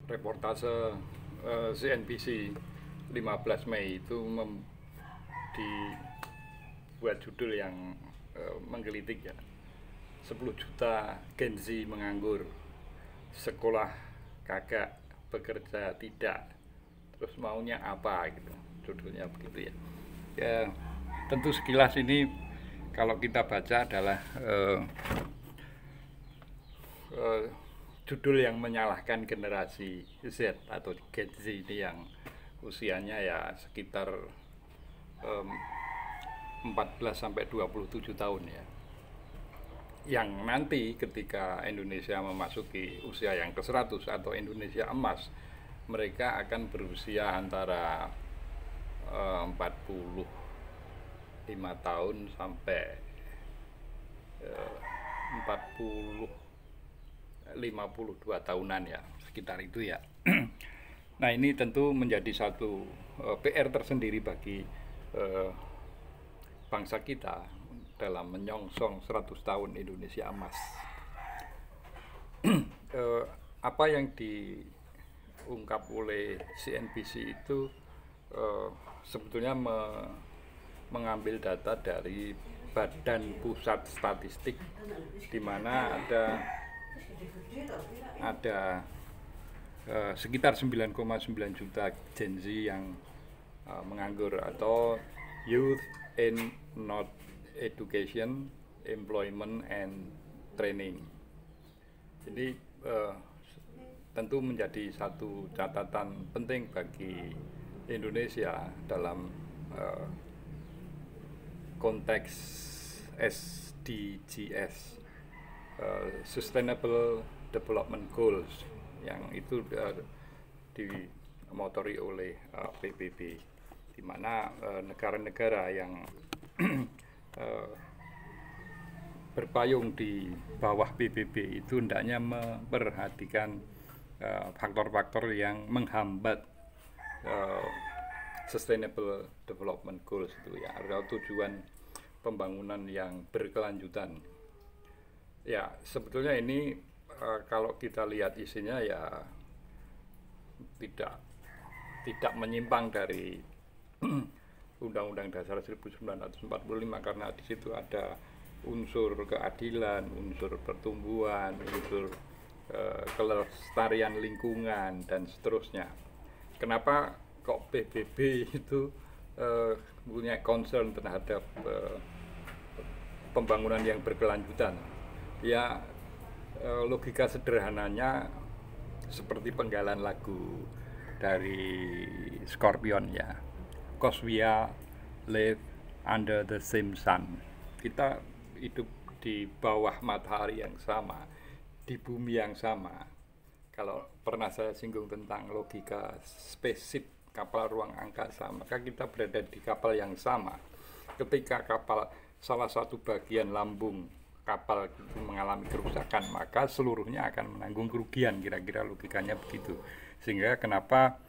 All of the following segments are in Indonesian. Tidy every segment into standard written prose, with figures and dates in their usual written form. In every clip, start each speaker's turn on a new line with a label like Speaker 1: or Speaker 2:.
Speaker 1: reportase CNBC 15 Mei itu dibuat judul yang menggelitik ya. 10 juta Gen Z menganggur, sekolah kagak, bekerja tidak, terus maunya apa gitu, judulnya begitu ya. Ya tentu sekilas ini kalau kita baca adalah judul yang menyalahkan generasi Z atau Gen Z ini yang usianya ya sekitar 14 sampai 27 tahun ya. Yang nanti ketika Indonesia memasuki usia yang ke-100 atau Indonesia emas, mereka akan berusia antara 45 tahun sampai 52 tahunan ya, sekitar itu ya. Nah, ini tentu menjadi satu PR tersendiri bagi bangsa kita dalam menyongsong 100 tahun Indonesia emas. Apa yang diungkap oleh CNBC itu sebetulnya mengambil data dari Badan Pusat Statistik, di mana ada sekitar 9,9 juta Gen Z yang menganggur atau Youth in Not Education, Employment and Training. Jadi tentu menjadi satu catatan penting bagi Indonesia dalam konteks SDGs, Sustainable Development Goals, yang itu dimotori oleh PBB, di mana negara-negara yang berpayung di bawah PBB itu hendaknya memperhatikan faktor-faktor yang menghambat Sustainable Development Goals itu ya, atau tujuan pembangunan yang berkelanjutan. Ya, sebetulnya ini kalau kita lihat isinya ya tidak menyimpang dari Undang-Undang Dasar 1945, karena di situ ada unsur keadilan, unsur pertumbuhan, unsur kelestarian lingkungan dan seterusnya. Kenapa kok PBB itu punya concern terhadap pembangunan yang berkelanjutan? Ya, logika sederhananya seperti penggalan lagu dari Scorpion ya, "Cause we are live under the same sun." Kita hidup di bawah matahari yang sama, di bumi yang sama. Kalau pernah saya singgung tentang logika spaceship, kapal ruang angkasa, maka kita berada di kapal yang sama. Ketika kapal salah satu bagian lambung kapal itu mengalami kerusakan, maka seluruhnya akan menanggung kerugian, kira-kira logikanya begitu. Sehingga kenapa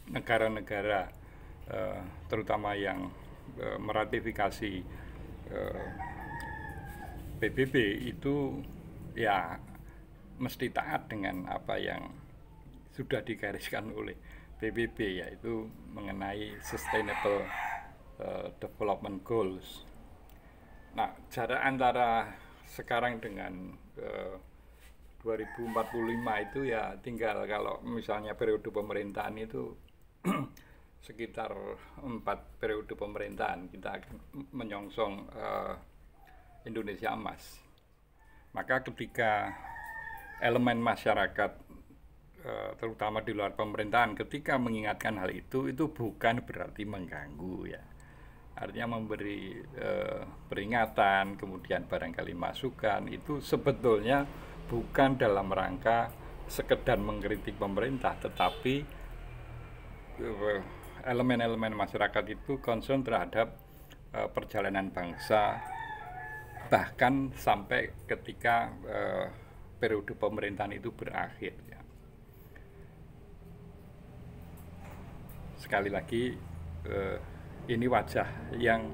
Speaker 1: negara-negara terutama yang meratifikasi PBB itu ya mesti taat dengan apa yang sudah digariskan oleh PBB, yaitu mengenai Sustainable Development Goals. Nah, jarak antara sekarang dengan 2045 itu ya tinggal, kalau misalnya periode pemerintahan itu sekitar 4 periode pemerintahan kita akan menyongsong Indonesia emas. Maka ketika elemen masyarakat terutama di luar pemerintahan ketika mengingatkan hal itu bukan berarti mengganggu ya. Artinya memberi peringatan, kemudian barangkali masukan, itu sebetulnya bukan dalam rangka sekedar mengkritik pemerintah, tetapi elemen-elemen masyarakat itu concern terhadap perjalanan bangsa, bahkan sampai ketika periode pemerintahan itu berakhir ya. Sekali lagi ini wajah yang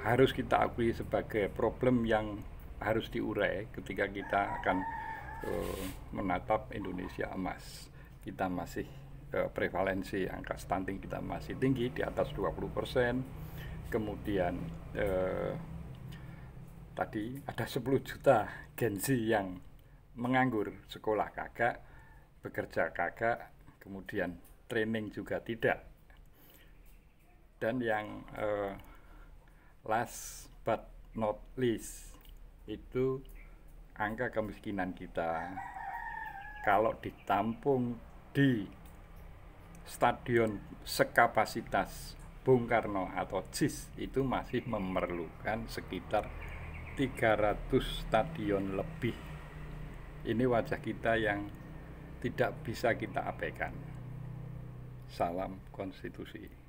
Speaker 1: harus kita akui sebagai problem yang harus diurai ketika kita akan menatap Indonesia emas. Kita masih prevalensi angka stunting kita masih tinggi di atas 20%. Kemudian tadi ada 10 juta Gen Z yang menganggur, sekolah kagak, bekerja kagak, kemudian training juga tidak. Dan yang last but not least itu angka kemiskinan kita kalau ditampung di stadion sekapasitas Bung Karno atau JIS itu masih memerlukan sekitar 300 stadion lebih. Ini wajah kita yang tidak bisa kita abaikan. Salam konstitusi.